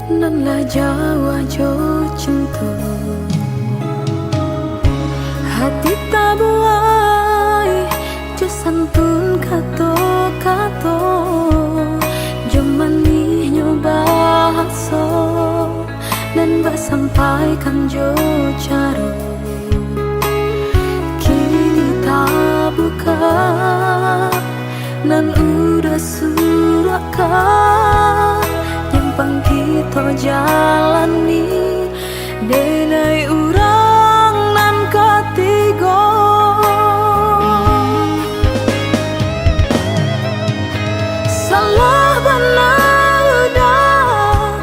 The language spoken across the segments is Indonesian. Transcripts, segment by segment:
nan là Jawa jo cinta hati tak buai jo santun kato jomani nyoba haso dan bak sampaikan jo caro kini tak buka nan udah surakan nyempang kita jalani denai urang nan ketiga salah benar udah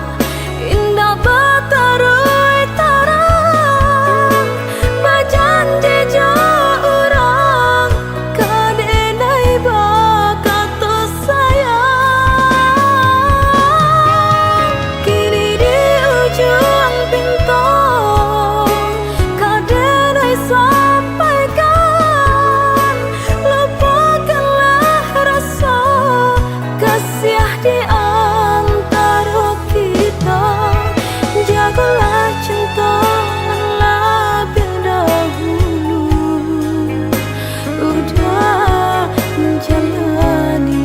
indah batarui tarang bajanji jo urang kadenai bakato sayang kini di ujung pintu kadenai sampaikan lupakanlah rasa kasih di antara kita jagalah cinta lebih dahulu udah menjalani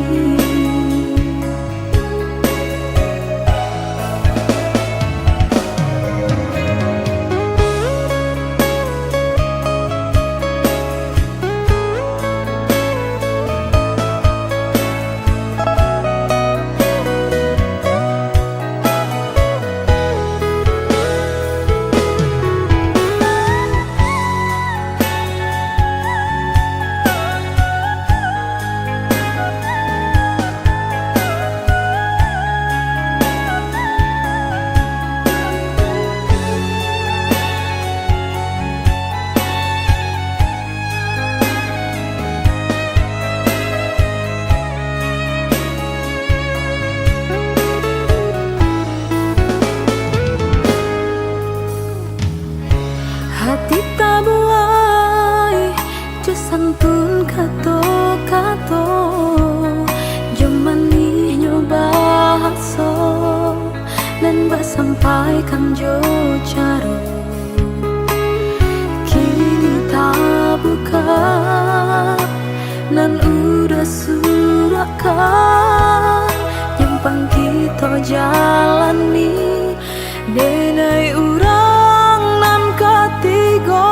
hati tak buai jo santun kato jomani nyoba haso dan bak sampaikan jo caro kini tak buka nan udah surakan nyempang kita jalani denai urang nan ketiga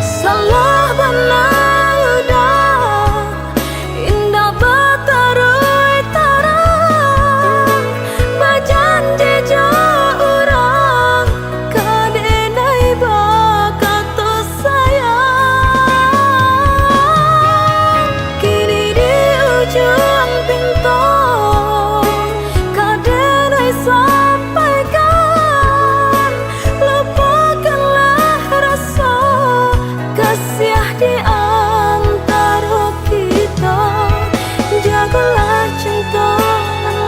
salah benar udah indah batarui tarang bajanji jo urang kadenai bakato sayang kini di ujung pintu kadenai sampaikan lupakanlah rasa kasih di antara kita jagalah cinta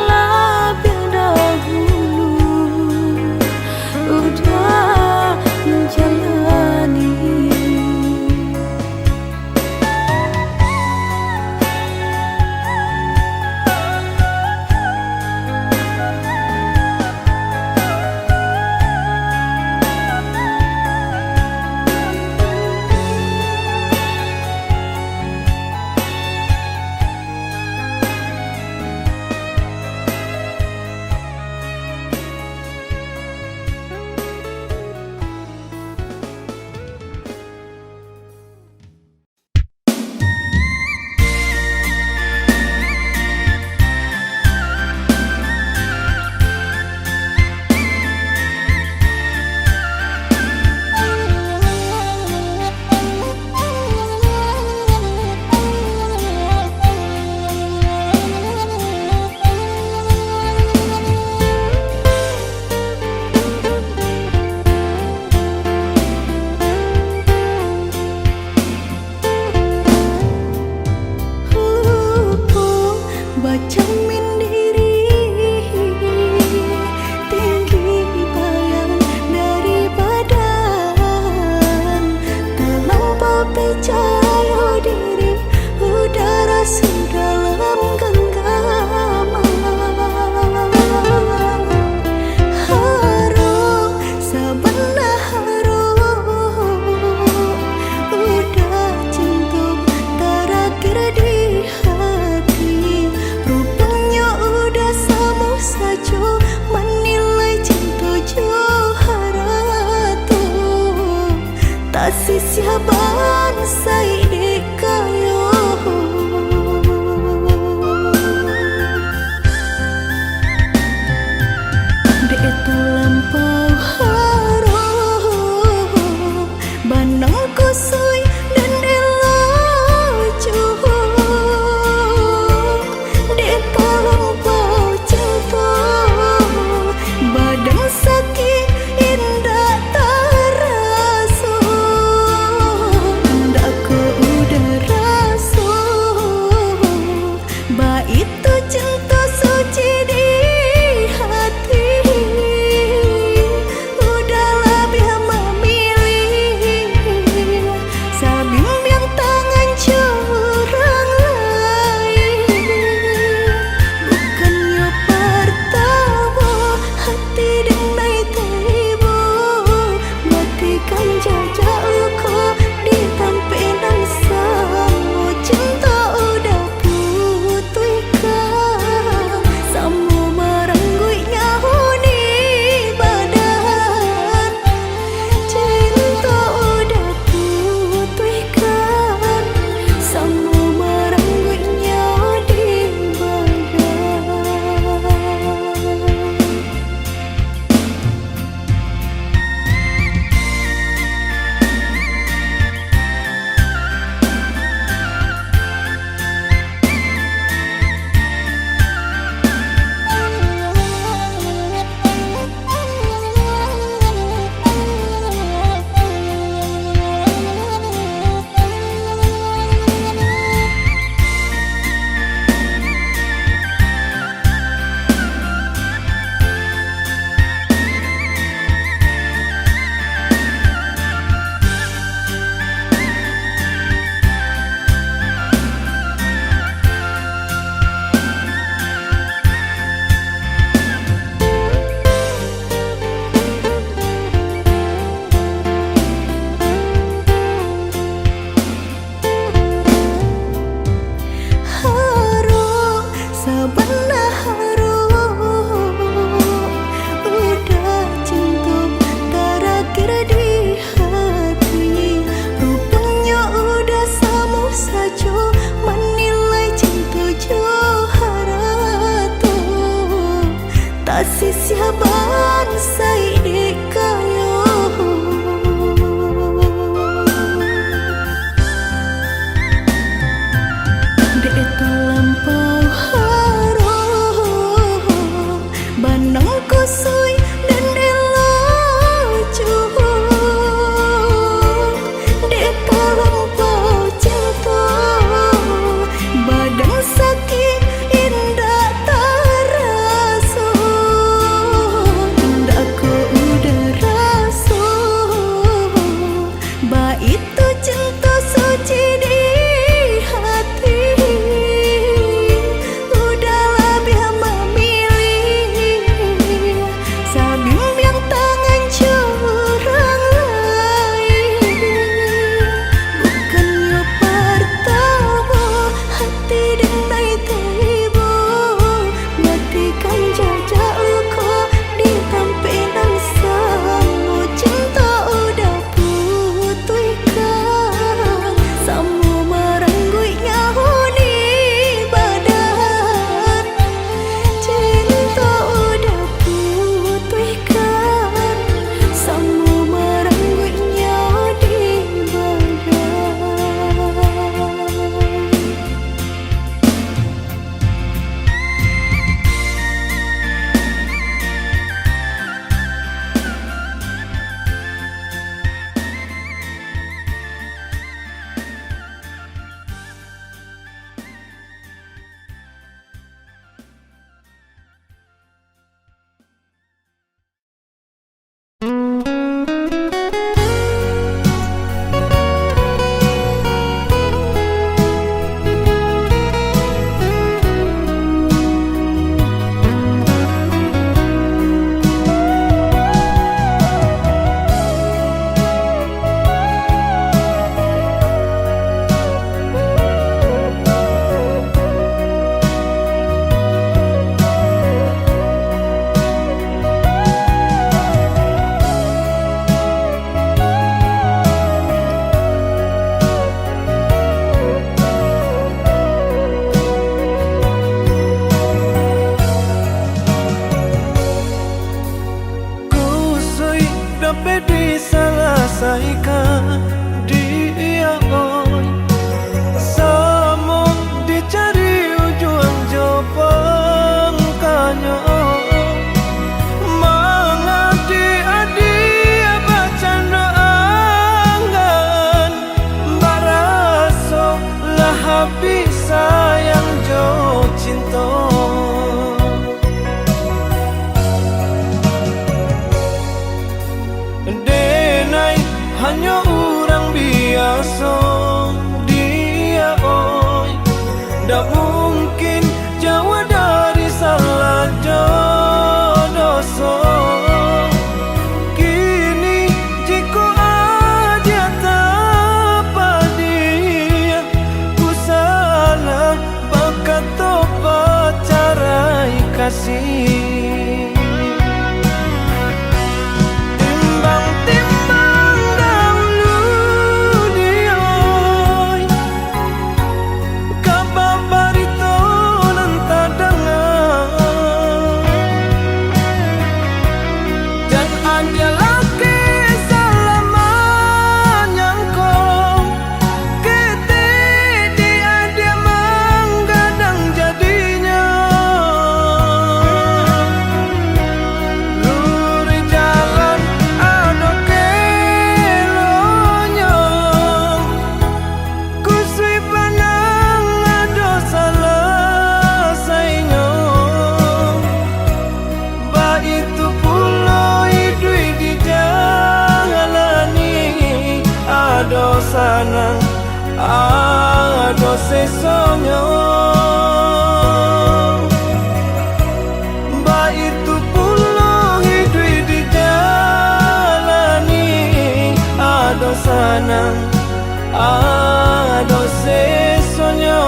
lebih dahulu udah menjalani percaya diri, udara sedalam genggaman. kasih. Timbang-timbang dahulu dioi kabar barito nan tadangan, dan ada lagi selamanya kau kete dia menggadang jadinya. Luri jalan ada kelonya, kusui panang ada salah sainyo. Ba itu pulau idui di jalani, ada sanang ada sesonyo. Ba itu pulau idui di jalani, ada sanang ada sesonyo.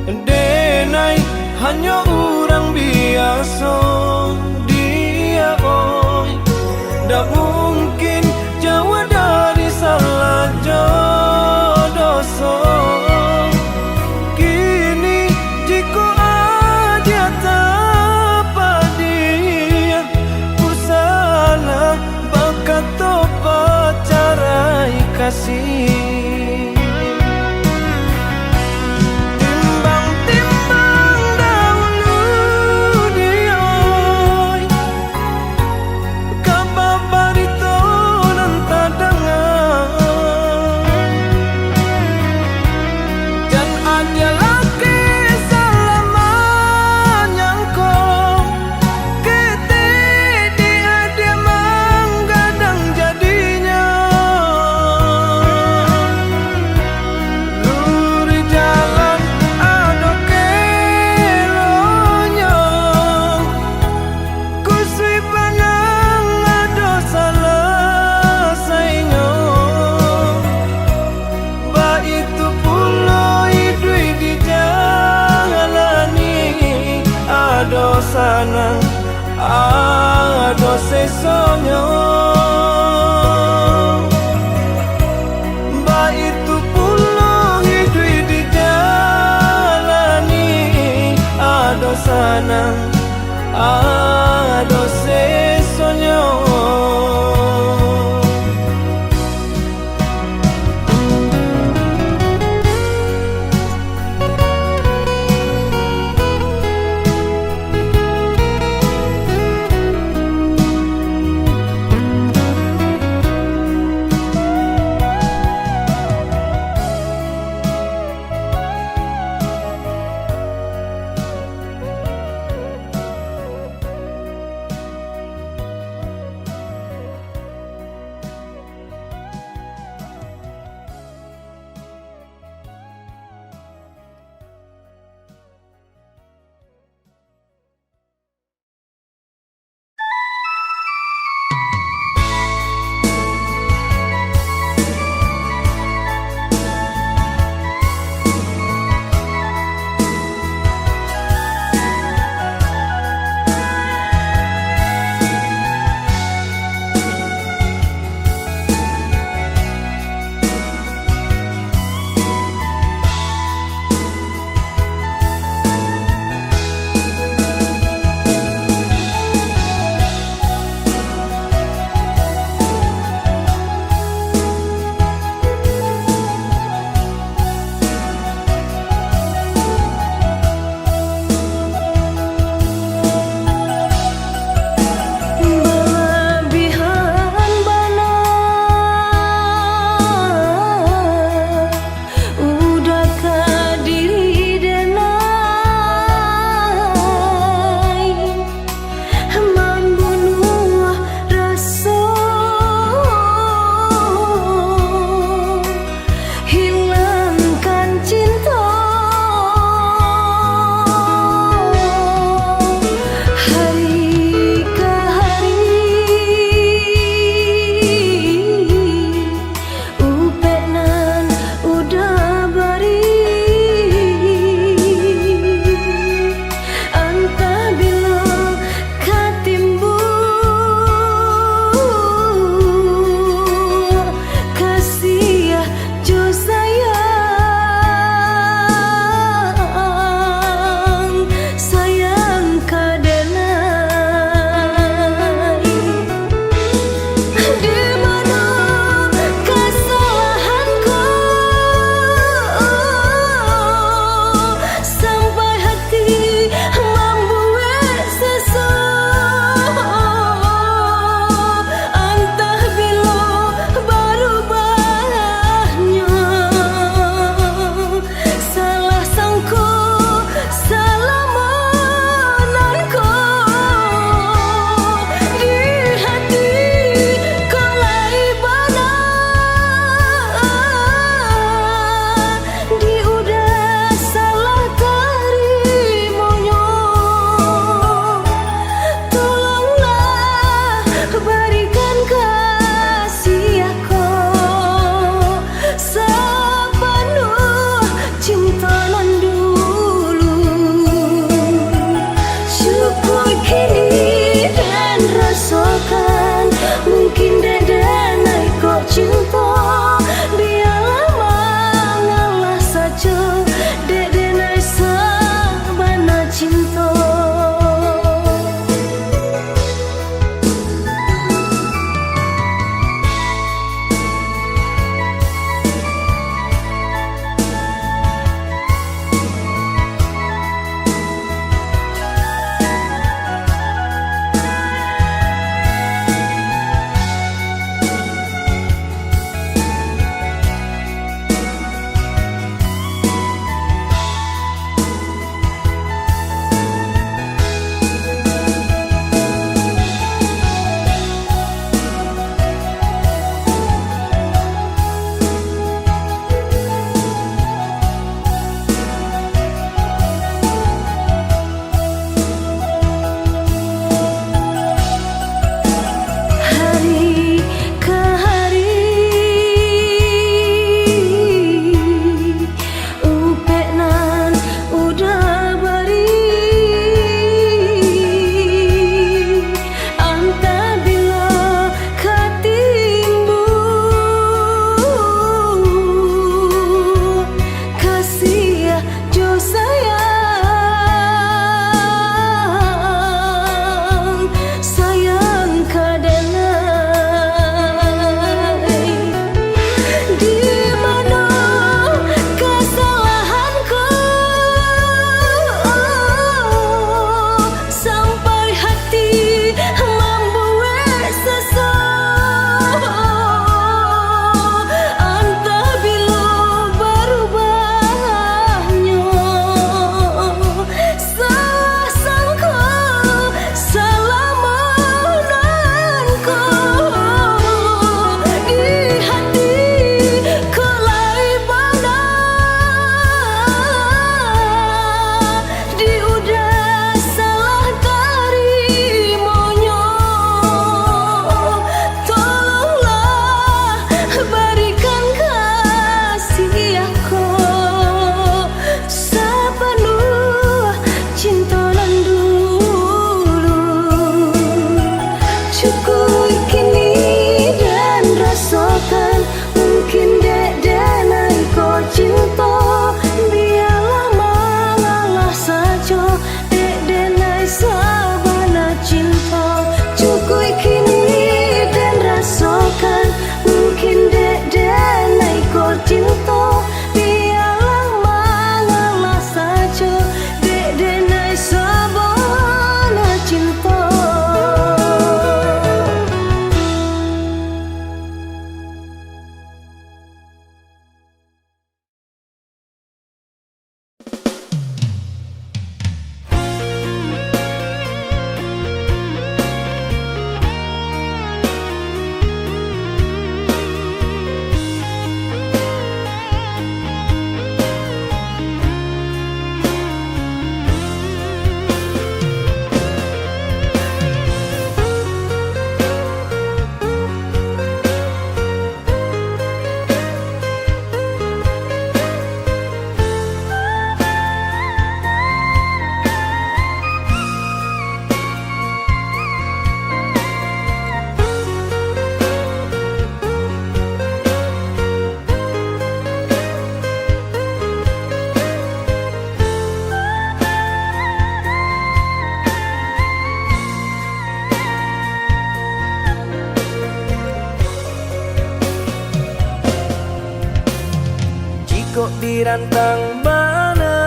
Denai hanya orang biasa dia oi, dak mungkin jauh dari salah jodoh. Kini jika ada tanpa dia, ku salah bakat topa carai kasih. Ada sanang ada sesonyo. Ba itu pulau hidup di jalani, ada sanang ada sesonyo. dirantang mana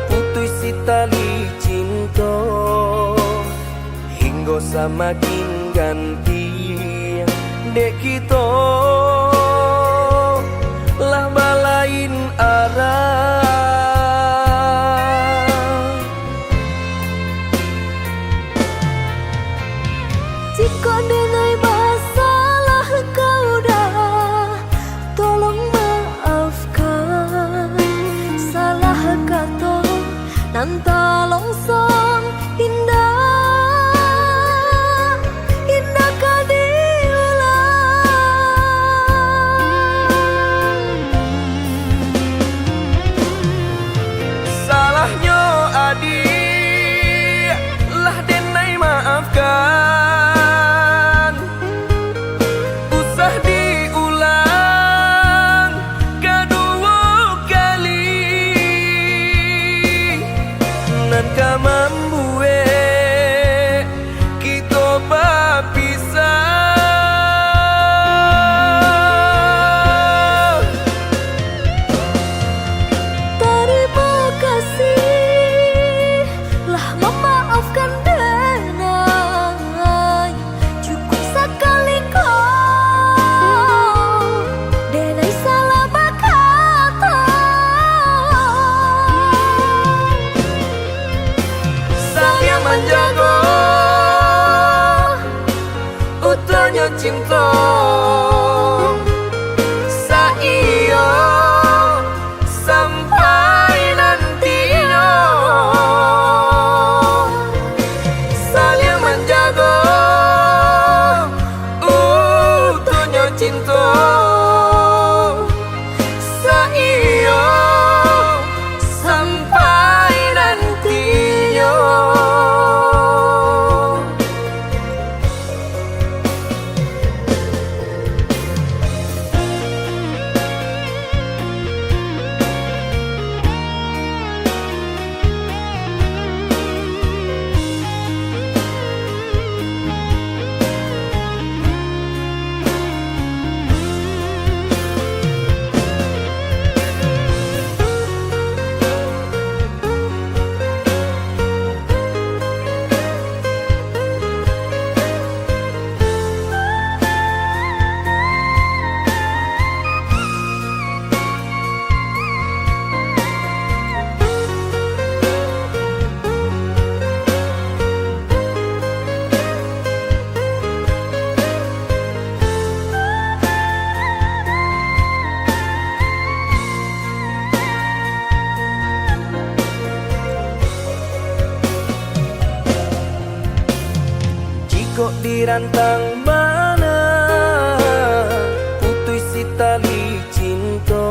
putus si tali cinta hingga semakin ganti dek kita lah balain arah. Jika denai masalah kau dah, tolong maafkan. Salah kata nan tolong song indah, indah kau diulang. Salahnya adik lah denai maafkan. Menjaga utuhnya cinta saiyo sampai nantinya saling menjaga utuhnya cinta saiyo sampai nantinya. Kok dirantang mana putus si tali cinta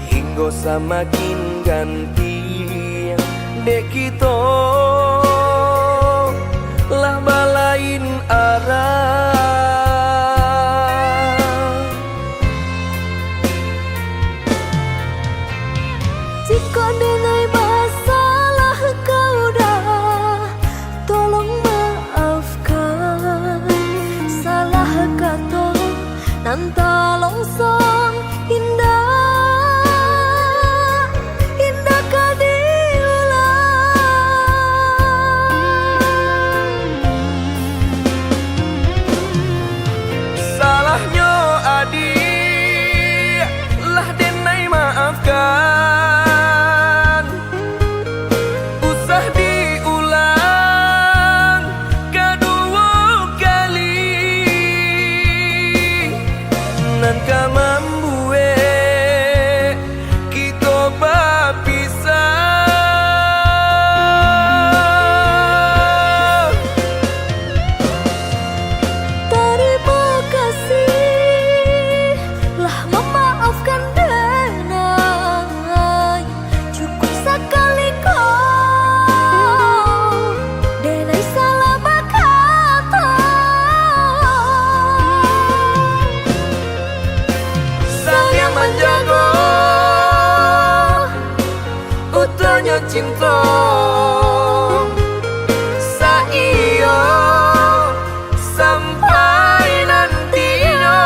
hingga semakin ganti dek kita lah balain arah. jika denai masalah kau dah, tolong maafkan. Salah kata nan tolong song indah, indah kau diulang. Salahnya adik lah denai maafkan. Usah diulang kedua kali nan ka membuat kita berpisah. Terima kasih lah memaafkan denai. Cukup sekali kau denai salah berkata. Saling menjaga utuhnya cinta saiyo sampai nantinya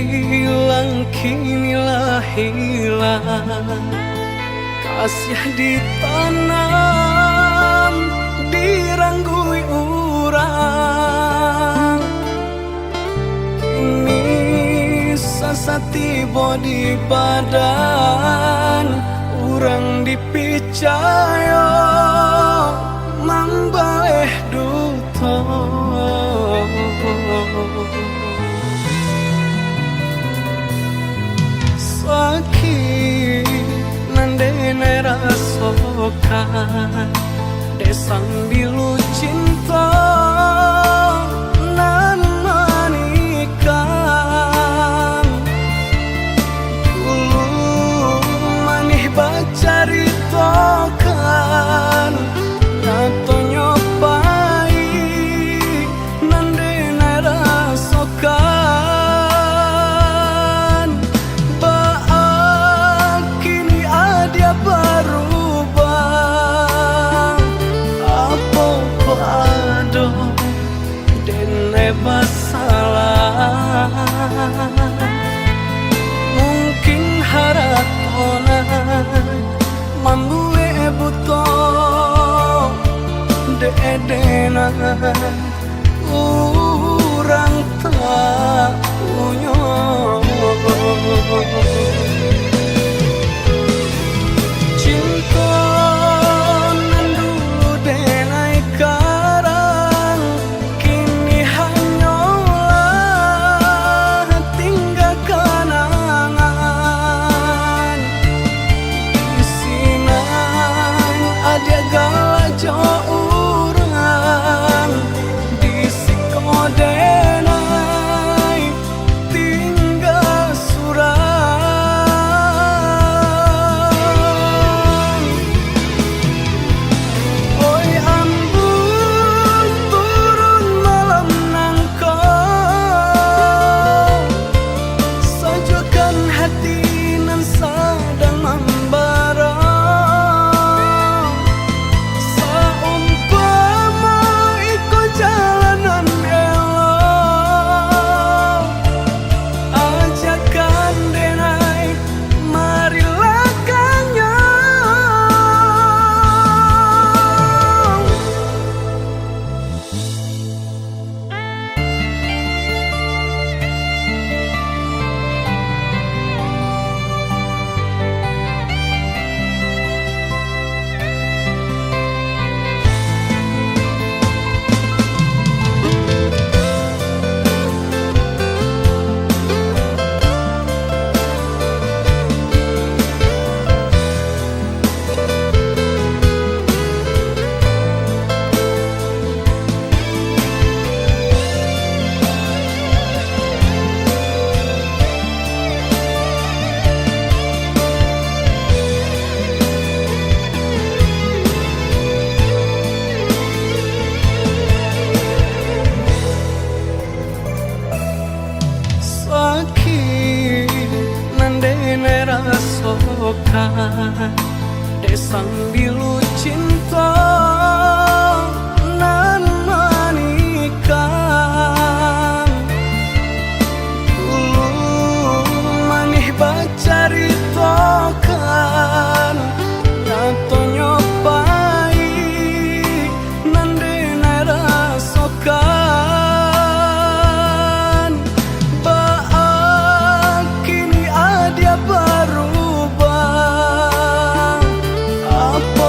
hilang kinilah hilang, kasih ditanam diranggui urang, kini sasa tiba di badan urang dipicaya mambaleh duto. Sakit nandene rasokan desang bilu cinta nan manikang dulu manih bacari tokan nato nyopai nandene rasokan baak kini adia berubah apa pado dene masalah mungkin haratona mambue buto de-edena urang tak punya. Cinta nan dulu denai karang kini hanyalah tinggal kenangan. Di sinan ada galajo urang di sikodenai tinggal surang. Oi ambun turun malam nangkau sajokan hati nan sadang membara. Saumpama iko jalanan elok ajakan denai marilah kanyang. Sakit nandene rasokan desang bilu cinta nan manikang dulu manih bacari tokan nato nyopai nandene rasokan baak kini adia berubah apa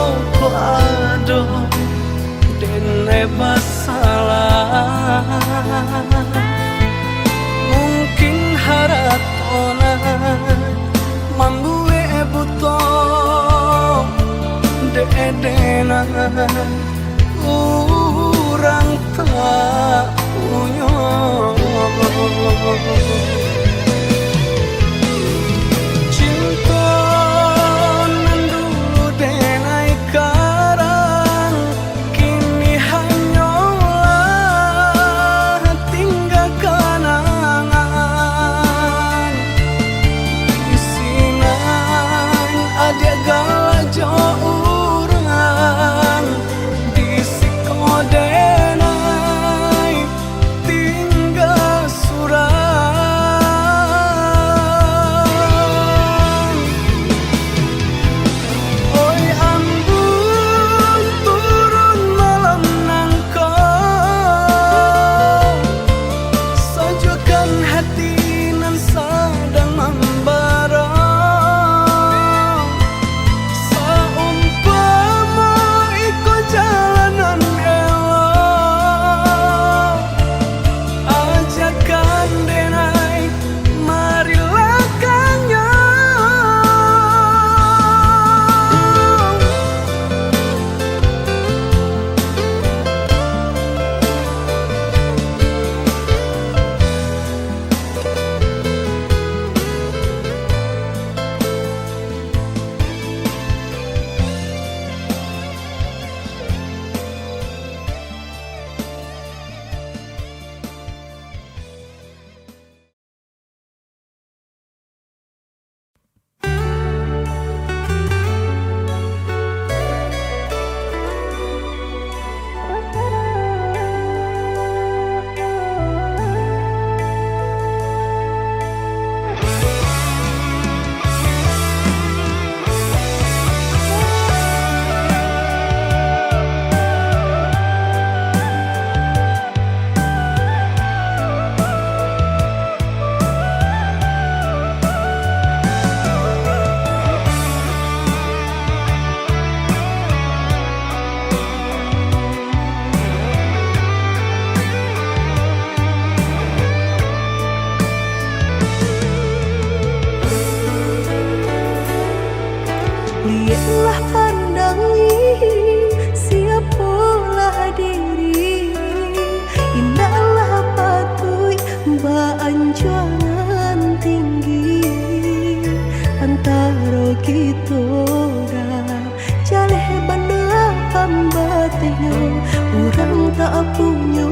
tak punya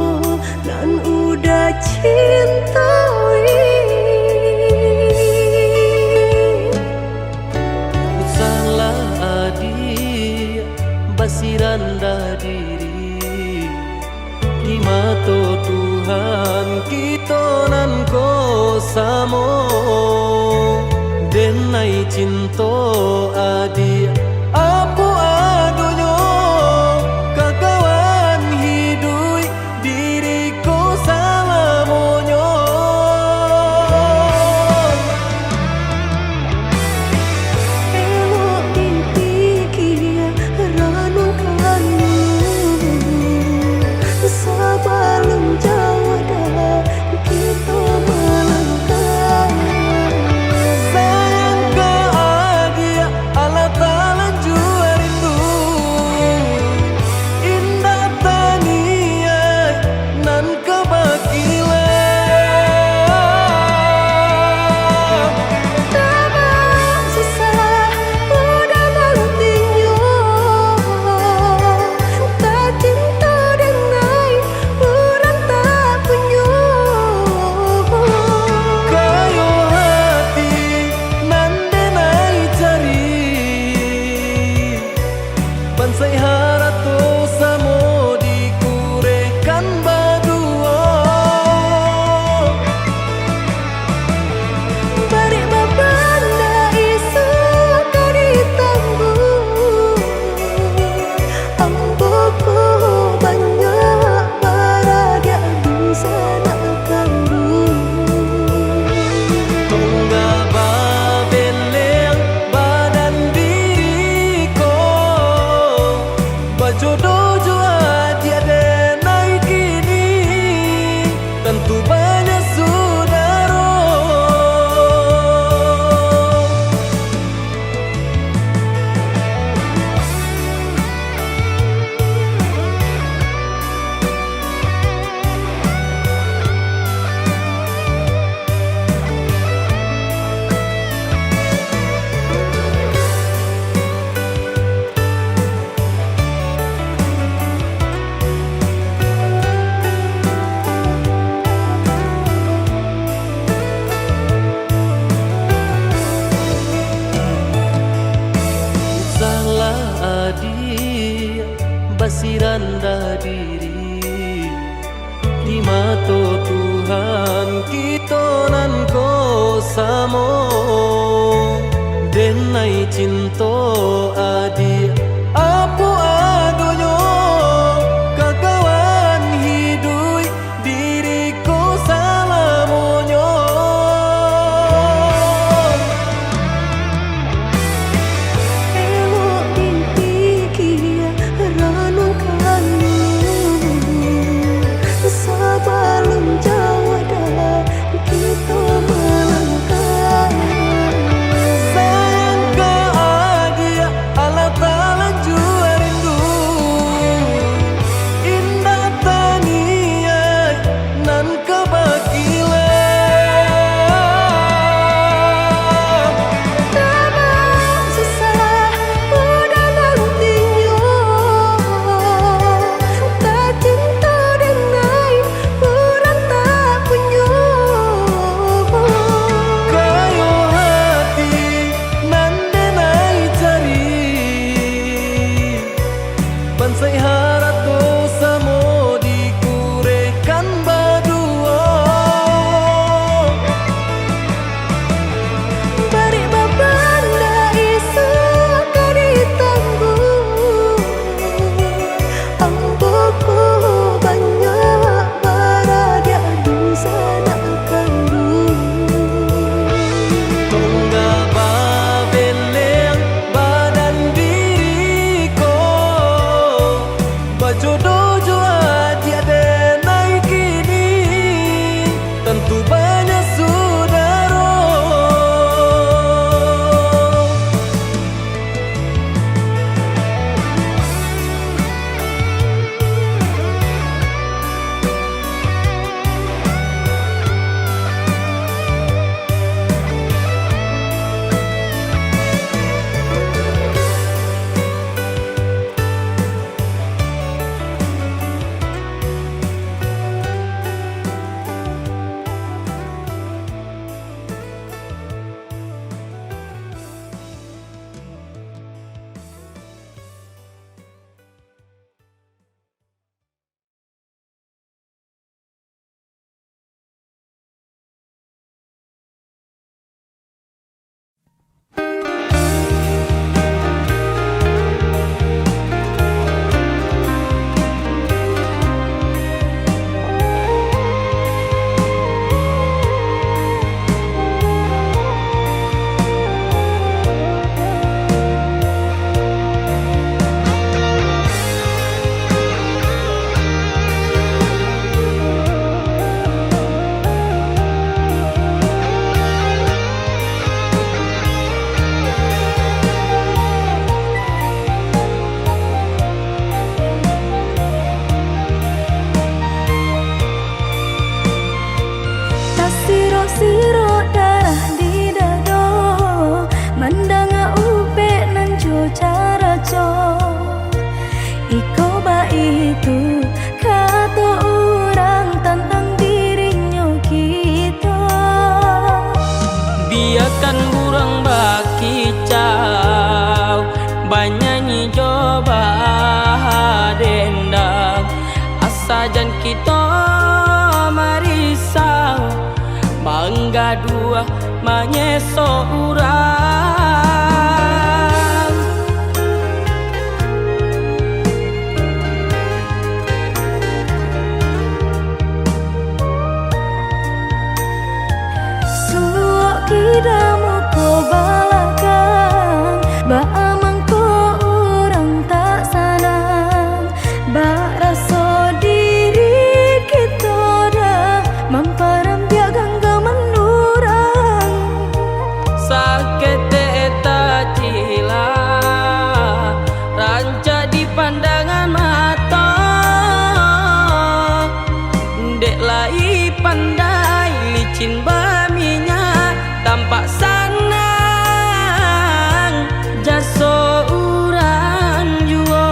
nan udah cintai. Salah adi basiranda diri di mata Tuhan kita nan ko samo denai cinta adi apa adonyo kakawan hidui diriku salamonyo. Elok dipikir ranum kayu sebelum jauh dah kita melangkah. Sayang ke adia Allah Ta'ala jua rindu indah tania nan kebakilan. Tabang susah udah nantinya tak cinta dengan orang tak punya. Kayo hati nan denai cari bansai harato samo dikurekan badua. Bari babanda isu kari tangguh amboku banyak paradia bisa nak kandung. Tungga babeleng badan diriku bajodoh jua tiada naik kini tentu banyak saudara. Salah adi basiranda diri di mata Tuhan kita nan ko samo denai cinta adi apa adonyo kakawan hidui diriku salamonyo. Elok dipikir ranum kayu sebelum jauh dah kita melangkah. Sayang ke adia dua manyeso urang. Suok kidamu ko balakan, ba amang ko urang tak sanang, ba raso diri kita dah mamparam biagang menurang. Sakit tak cila ranca di pandangan mata, dek lai pandai licin baminya tampak sanang jaso urang jua.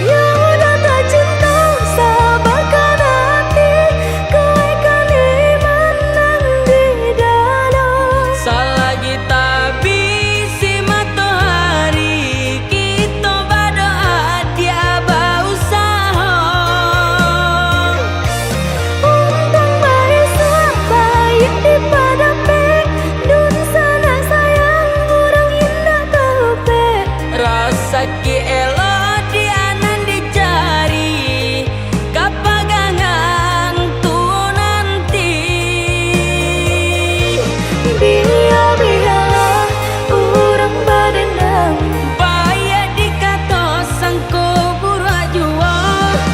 Ya udah tak cinta sabarkan hati, kau ikan menang di dalam. Selagi tak bisi matahari, kita berdoa dia berusaha. Untung bahasa baik di pada pek, dun sana sayang orang indah tahu pek. Rasa ki elo dianan dicari, kapagangan tu nanti. Biar-biarlah orang badendang, Payah dikata sangko burak jua,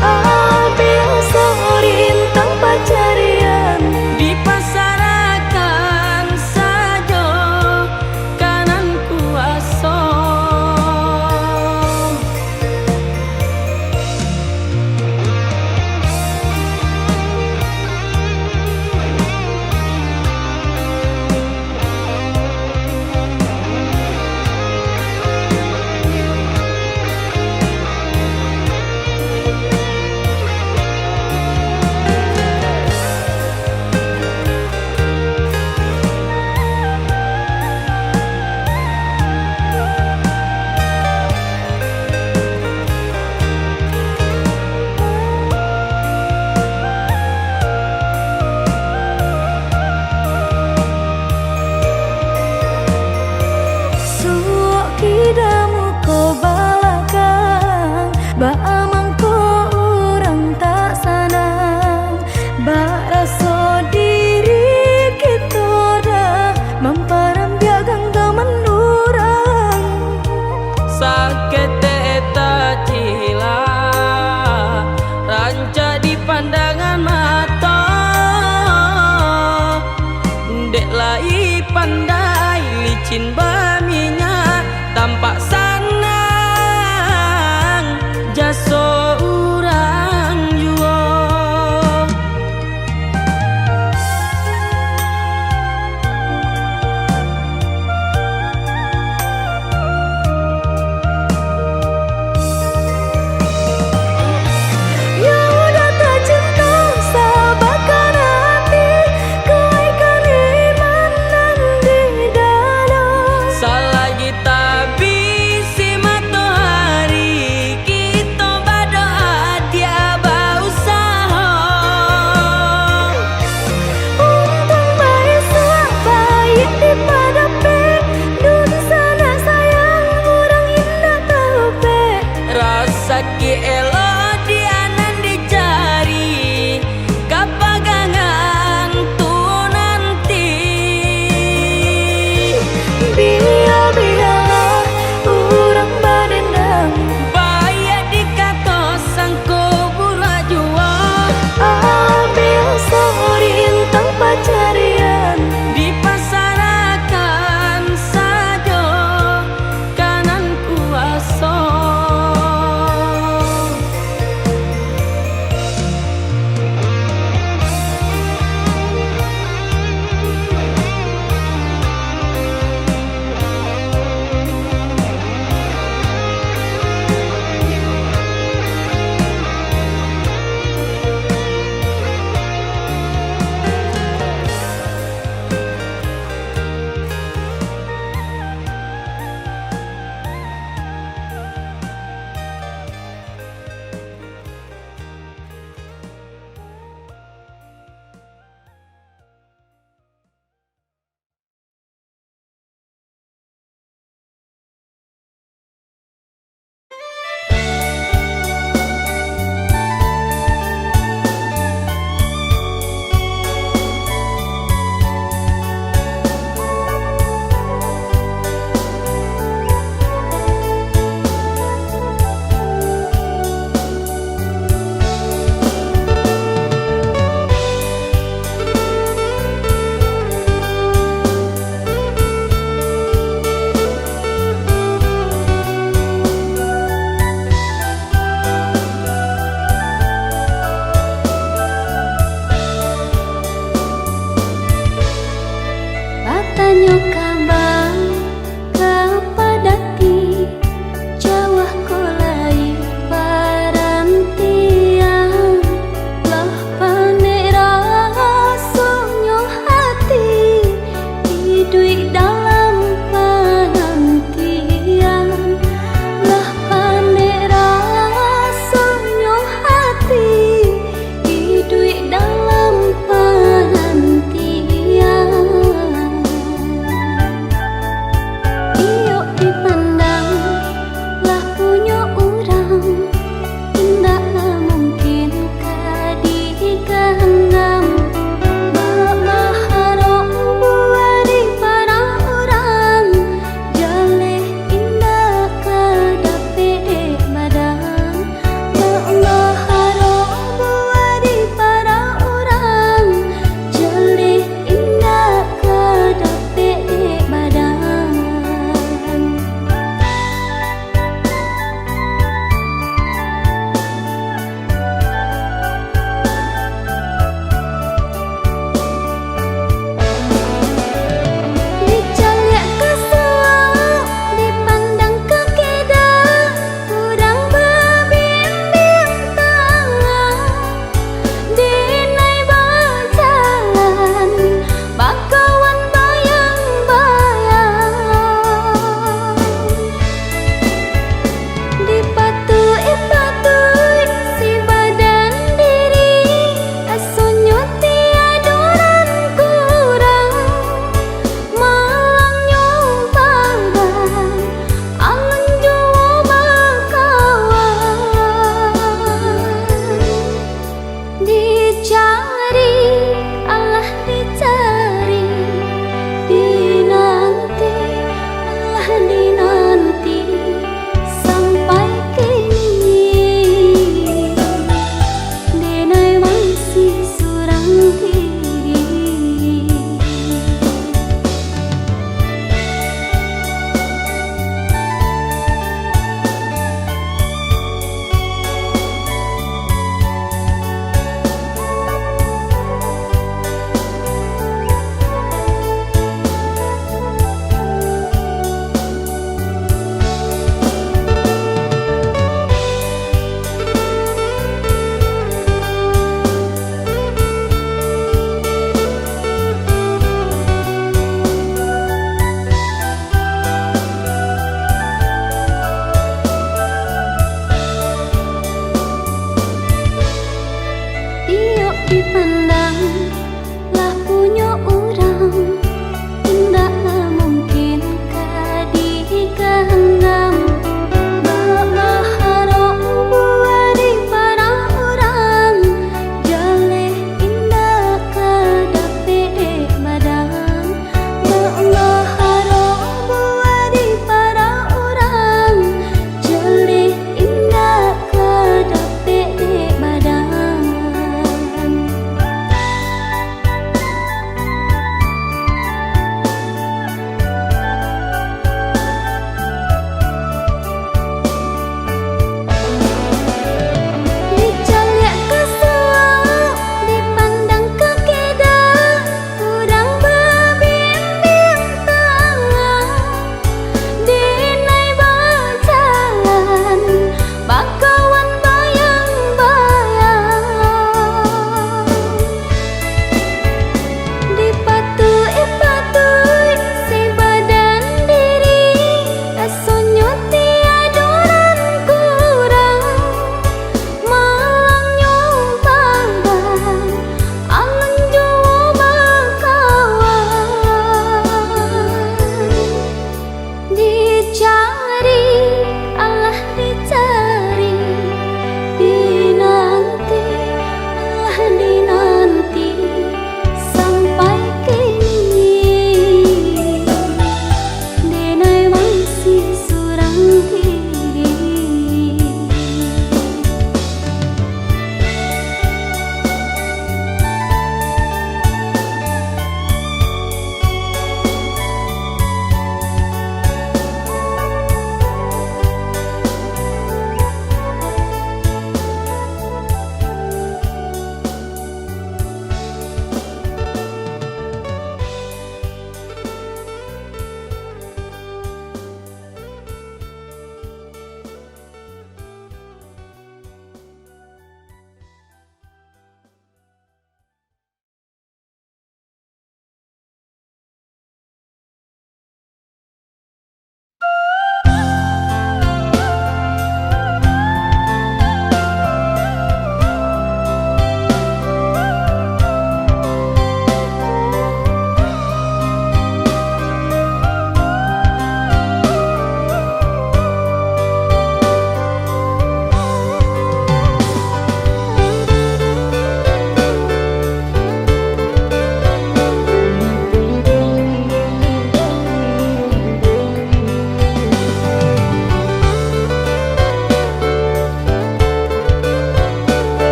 ambil sorintang pacarian. di pasarakan saja kanan kuasa. Suok kidamu ko balakan, ba amang ko urang tak sanang, ba raso diri kita dah mamparam biagang menurang. Sakit tak cila ranca di pandangan mata, dek lai pandai licin baminya tampak sanang jaso urang jua. Ya udah tak cinta sabarkan hati, kau ikan menang di dalam. Selagi tak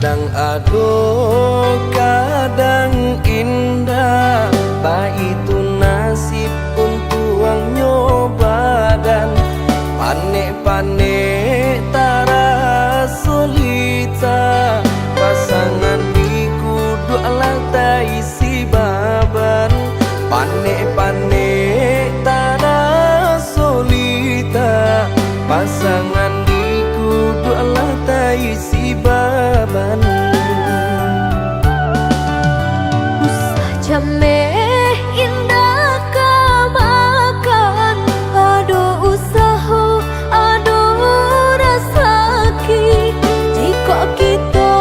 Kadang aduh, kadang indah, baik itu nasib untuk nyoba dan panik-panik tara solita. Pasangan di kudu lantai si baban, panik-panik tara solita. Pasangan di kudu lantai si baban. Usah jameh indah kamakan, aduh usaha, aduh rasaki. Jika kita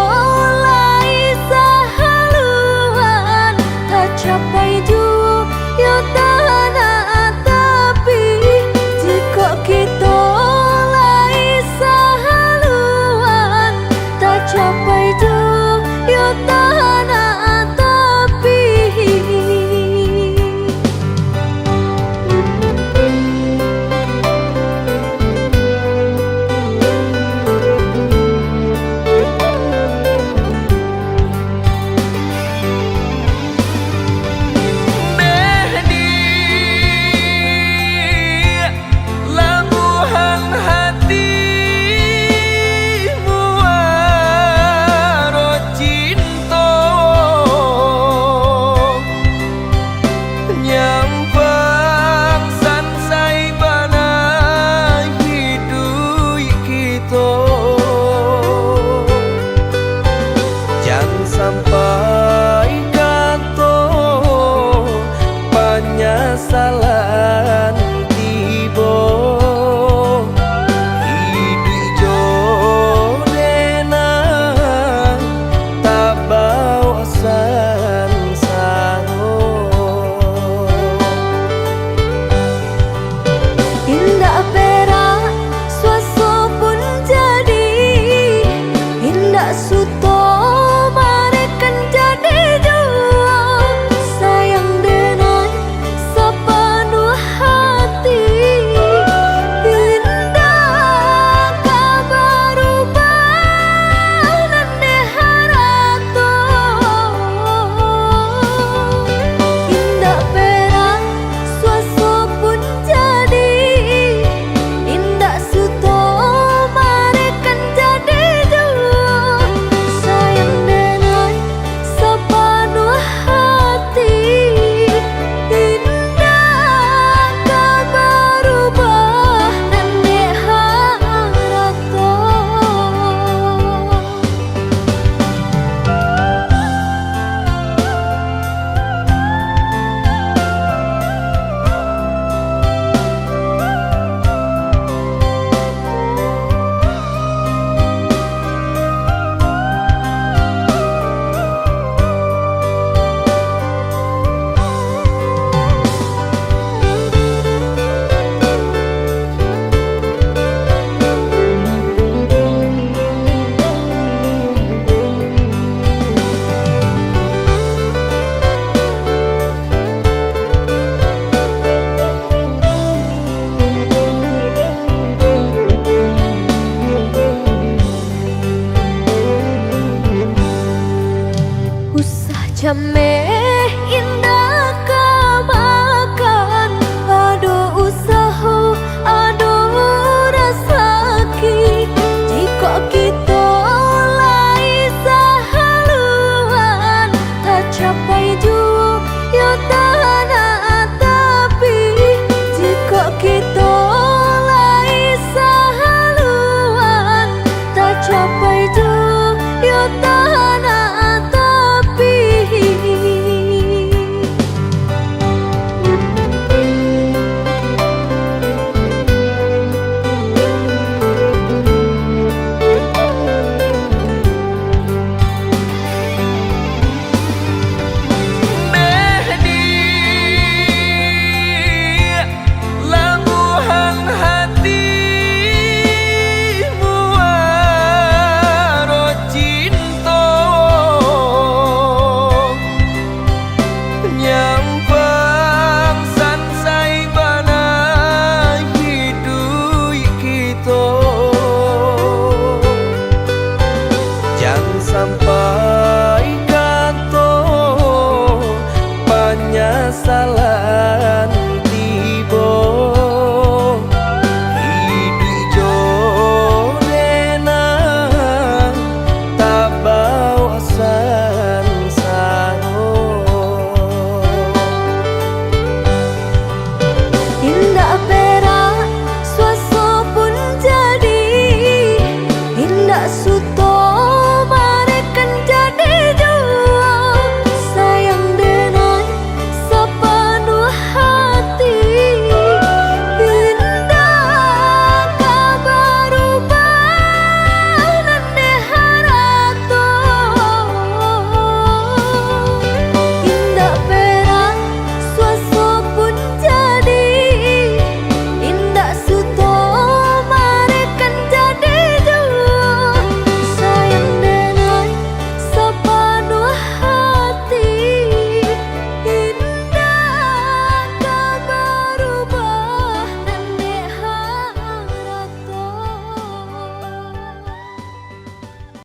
lai sahaluan, tak capai jua ya tanah tapi. Jika kita lai sahaluan, tak capai jua ya tanah tapi. Labuhan hatimu waro cinta, nyampang sansai bana hidup kita. Jangan sampai kata penyesalan tiba. Hidup jodena tak bawa sansaro. Indah perak suaso pun jadi, indah suto marekan jadi jua. Sayang denai sepenuh hati, indah kabar ubah nande harato. Indah perak suaso pun jadi, indah suto marekan jadi jua. Sayang denai sepenuh hati, indah kabar ubah nande harato. Usah jameh indah kamakan, aduh usaha, aduh rasaki. Jika kita lai sahaluan, tak capai jua ya tanah tapi. Jika kita lai sahaluan, tak capai jua ya tanah tapi. tak suka